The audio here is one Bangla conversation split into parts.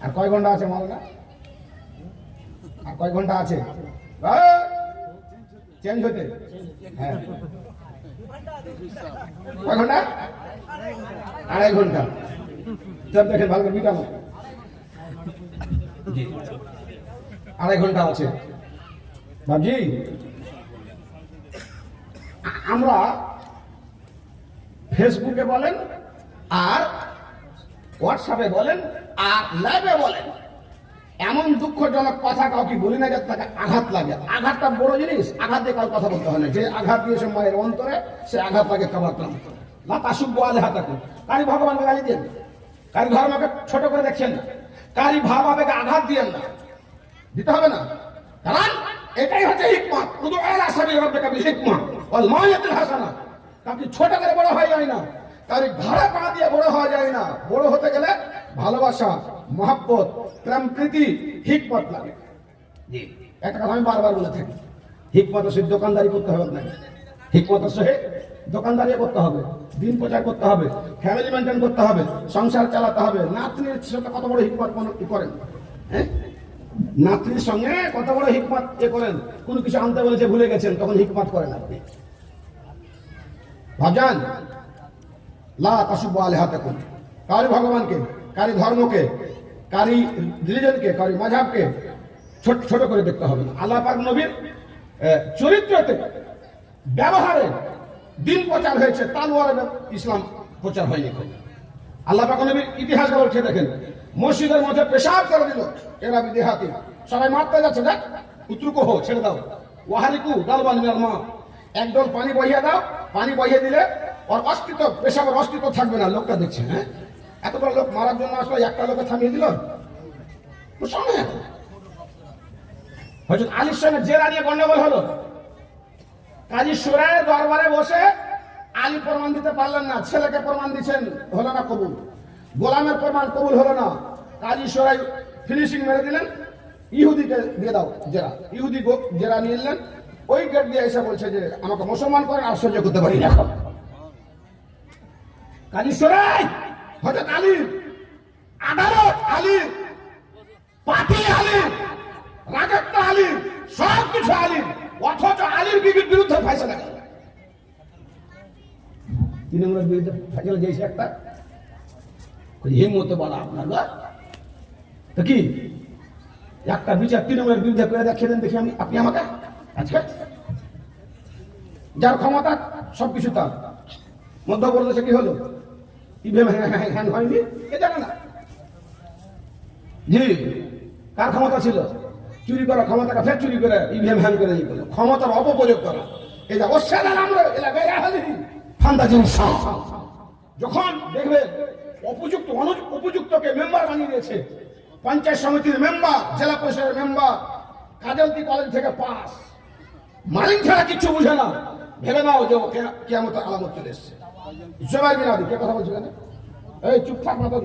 আর কয় ঘন্টা আছে মালটা? আর কয় ঘন্টা আছে চেঞ্জ হতে? হ্যাঁ, কয় ঘন্টা? 2.5 ঘন্টা। সব দেখেন ভালো করে বিটানো, 2.5 ঘন্টা আছে। বাবজি, আমরা ফেসবুকে বলেন আর হোয়াটসঅ্যাপে বলেন আর লাইভে বলেন, এমন দুঃখজনক কথা কাউকে বলি না যাতে তাকে আঘাত লাগে। আঘাতটা বড় জিনিস, আঘাত দিয়ে কারো কথা বলতে হয় না। যে আঘাত দিয়েছে মায়ের অন্তরে, সে আঘাত লাগে কাবার কাম না। তাসুব্বু আলিহাতাকুম, কারি ভগবানকে গালি দেন, কারি ধর্মকে ছোট করে দেখছেন না, কারি ভাব আবেগে আঘাত দিয়েন না, দিতে হবে না। কারণ এটাই হচ্ছে হিকমত। উদু ইলা সাবিলি রাব্বিকা বিল হিকমা ওয়াল মাউইযাতিল হাসানা। কাউকে ছোট করে বড় হয়ে যায় না, কারি ঘাড়ে পা দিয়ে বড় হয়ে যায় না। বড় হতে গেলে ভালোবাসা, মহব্বত, প্রেম, প্রীতি, হিকমত লাগে। জি, একটা কথা আমি বারবার বলে থাকি, হিকমত সে দোকানদারি করতে হবে না, হিকমত সে দোকানদারি করতে হবে, দিন প্রচার করতে হবে, ফ্যামিলি মেনটেন করতে হবে, সংসার চালাতে হবে। নাতনির সাথে কত বড় হিকমত করেন, হ্যাঁ? নাতনির সঙ্গে কত বড় হিকমত করেন। কোনো কিছু আনতে বলেছে ভুলে গেছেন, তখন হিকমত করেন আপনি। ভাবজান, লা তাসুব্বু আলিহাতাকুম, কারি ভগবানকে, কারি ধর্মকে, কারি রিলিজনকে, কারি মাযহাবকে ছোট ছোট করে দেখতে হবে না। আল্লাহ পাক নবীর চরিত্রতে, ব্যবহারে দিন প্রচার হয়েছে, তালোয়ারে ইসলাম প্রচার হয়নি। আল্লাহ পাক নবীর ইতিহাস বলছে, দেখেন মসজিদের মধ্যে পেশাব করে দিল এরা বিদেহাতি, সবাই মারতে যাচ্ছে, দেখ উত্রুক হো, ছেড়ে দাও। ওয়াহারিকু দালবান মিনাল মা, একদল পানি বহিয়ে দাও, পানি বহিয়ে দিলে ওর অস্তিত্ব, পেশাবের অস্তিত্ব থাকবে না। লোকটা দেখছে, হ্যাঁ, এতগুলো লোক মারার জন্য আসলে একটা লোকে থামিয়ে দিল। হযরত আলীর সঙ্গে জেরা নিয়ে গন্ডগোল হলো। কাজী সুরায়ের দরবারে বসে আলী প্রমাণ দিতে পারলেন না, ছেলেকে প্রমাণ দিচ্ছেন, হলো না কবুল। গোলামের প্রমাণ কবুল হলো না। কাজী সুরাই ফিনিশিং মেরে দিলেন, ইহুদিকে দিয়ে দাও জেরা। ইহুদি জেরা নিয়ে নিলেন, ওই গেট দিয়ে এসে বলছে যে আমাকে মুসলমান করেন, আর সহ্য করতে পারি না। কাজী সুরাই, হযরত আলীর আদালত, আলীর পার্টি, আলীর রাজত্ব, আলীর সব কিছু আলীর, অথচ আলীর বিবির বিরুদ্ধে ফয়সালা গেল। তৃণমূলের বিরুদ্ধে ফয়সালা দিয়েছে একটা, হিম্মত বলা আপনার তো কি একটা বিচার তৃণমূলের বিরুদ্ধে করে দেখিয়ে দেন, দেখি আপনি আমাকে। আজকে যার ক্ষমতা সবকিছু তার, মধ্যপ্রদেশে কি হলো, ইভিএম হ্যান্ড হয়নি, কে জানে না? জি, কার ক্ষমতা ছিল? চুরি করা ক্ষমতাটা ফের চুরি করে ইভিএম হ্যান্ড করে দিল, ক্ষমতার অপপ্রয়োগ করা। এটা অসাধারণ আমরা ফান্দা জিনিস। যখন দেখবে উপযুক্ত উপযুক্তকে মেম্বার বানিয়ে দিয়েছে, পঞ্চায়েত সমিতির মেম্বার, জেলা পরিষদের মেম্বার, কাজলদি কলেজ থেকে পাস, মালিক ছাড়া কিচ্ছু বুঝে না, ভেবে নাও যে কিয়ামতের আলামত চলে এসছে। জুবাইর বিন আদি, কে কথা বলছিল না? এই চুপ থাক না, তো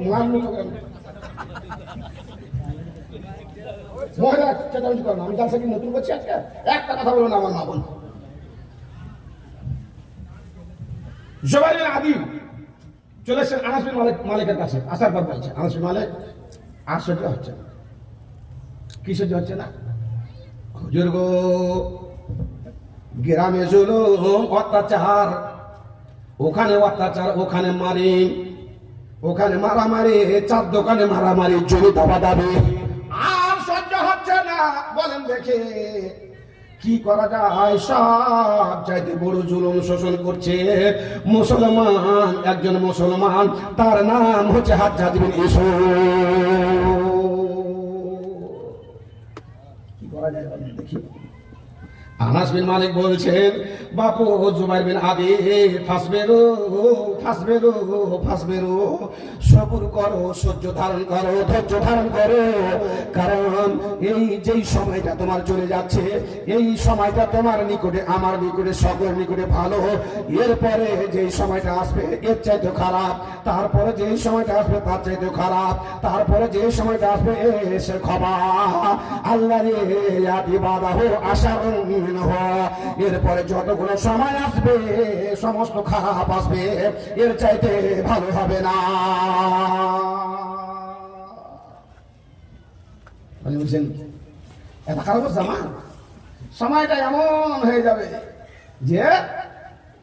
মহিলা চেঁচামেচি করে না। আমি জালসা কি নতুন করছি আজকে? একটা কথা বলুন আমার মা বোন। জুবাইর বিন আদি চলে এসেছেন আনাস বিন মালিকের কাছে। আসার পর বলছে, আনাস বিন মালিক, আর সহ্য হচ্ছে না। কি সহ্য হচ্ছে না? হুজুর গো, গ্রামে জুলুম অত্যাচার, ওখানে অত্যাচার, ওখানে মারি, ওখানে মারামারি, চার দোকানে মারামারি, জমি দাবা দাবি, আর সহ্য হচ্ছে না। বলেন দেখে কি করা যায়? সব চাইতে বড় জুলুম শোষণ করছে মুসলমান, একজন মুসলমান, তার নাম হচ্ছে হাজ্জাজ বিন ইউসুফ। কি করা যায় বলেন দেখি? আনাস বিন মালিক বলছেন, বাপু জুবাইর বিন আদি, ফাসবেরু ফাসবেরু ফাসবেরু, সবর করো, সহ্য ধারণ করো, ধৈর্য ধারণ করো। কারণ এই যেই সময়টা তোমার চলে যাচ্ছে, এই সময়টা তোমার নিকটে, আমার নিকটে, সকলের নিকটে ভালো। এরপরে যেই সময়টা আসবে এর চাইতে খারাপ, তারপরে যেই সময়টা আসবে তার চাইতে খারাপ, তারপরে যেই সময়টা আসবে এসে খবর আল্লাহ রে আদিবাদাহ আশার। এরপরে যতগুলো সময় আসবে সমস্ত খারাপ আসবে, এর চাইতে ভালো হবে না। আপনি বলছেন এত খারাপ জামা, সময়টা এমন হয়ে যাবে যে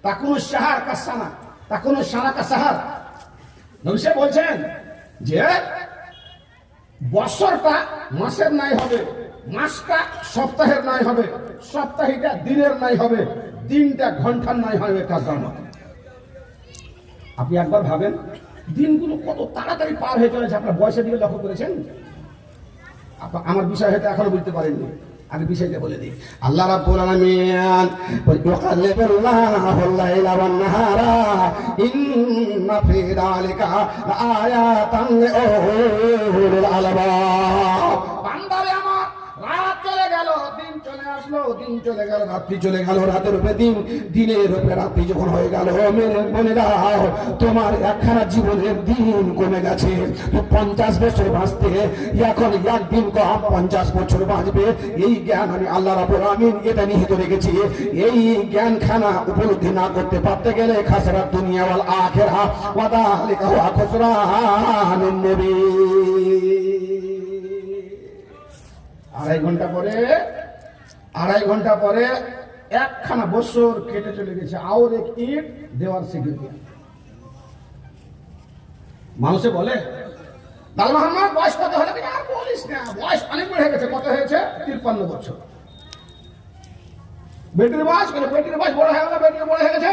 তাকুনু সাহার কাসানা, তাকুনু সানা কাসাহার। নবী সাহেব বলছেন যে বছরটা মাসের নাই হবে, মাসটা সপ্তাহের নাই হবে, সপ্তাহিটা দিনের নাই হবে, দিনটা ঘন্টার নাই হবে কাজের মতো। আপনি একবার ভাবেন দিনগুলো কত তাড়াতাড়ি পার হয়ে চলেছে। আপনার বয়সের দিকে লক্ষ্য করেছেন? আমার বিষয় হয়তো এখনো বুঝতে পারেননি, আমি বিষয়টা বলে দিই। আল্লাহ রাব্বুল আলামিন ইউকাল্লিবুল্লাহুল লাইলা ওয়ান নাহারা ইন্না ফি যালিকা লাআয়াতান লিউলিল আলবাব। বান্দারে আমার, রাত চলে গেল, দিন চলে আসলো, দিন চলে গেল, রাত্রি চলে গেল, রাতের উপরে দিন, দিনের উপরে রাত্রি যখন হয়ে গেল, মনে রাখো তোমার একখানা জীবনের দিন কমে গেছে। 50 বছর বাঁচতে এখন একদিন কম 50 বছর বাঁচবে। এই জ্ঞান আমি আল্লাহ রাব্বুল আমিন এটা নিহিত রেখেছি। এই জ্ঞানখানা উপলব্ধি না করতে পারতে গেলে খাসরাত দুনিয়া ওয়াল আখিরা ওয়া যালিকা হুয়া খুসরানুন মুবিন। আড়াই ঘন্টা পরে একখানা বছর কেটে চলে গেছে। আর এক ইট দেওয়ার শিখে দিয়া মানুষে বলে লাল মোহাম্মদ বয়স কত হলে? আর বলিস না, বয়স অনেক বেড়ে গেছে। কত হয়েছে? 53 বছর। বেটির বয়স বড় হয়ে গেল, বেটির বড় হয়ে গেছে।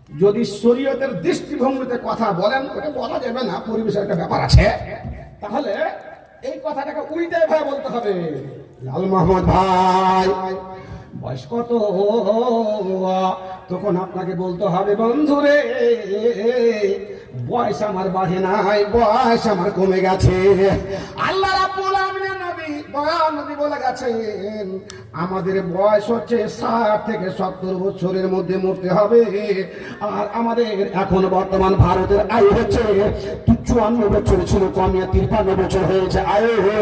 যদি শরীয়তের দৃষ্টিভঙ্গিতে কথা বলেন, ওটা বলা যাবে না, পরিবেশের একটা ব্যাপার আছে, তাহলে এই কথাটাকে উল্টে ভাই বলতে হবে। লাল মোহাম্মদ ভাই বয়স কত? তখন আপনাকে বলতে হবে বন্ধুরে বয়স আমার বাড়ে নাই, বয়স আমার কমে গেছে। আল্লাহ রাব্বুল আমিনের নবী নবী বলে গেছেন আমাদের বয়স হচ্ছে 60 থেকে 70 বছরের মধ্যে মরতে হবে। আর আমাদের এখন বর্তমান ভারতের আয়ু হচ্ছে 54 বছর ছিল, কমিয়ে 53 বছর হয়েছে আয়ু।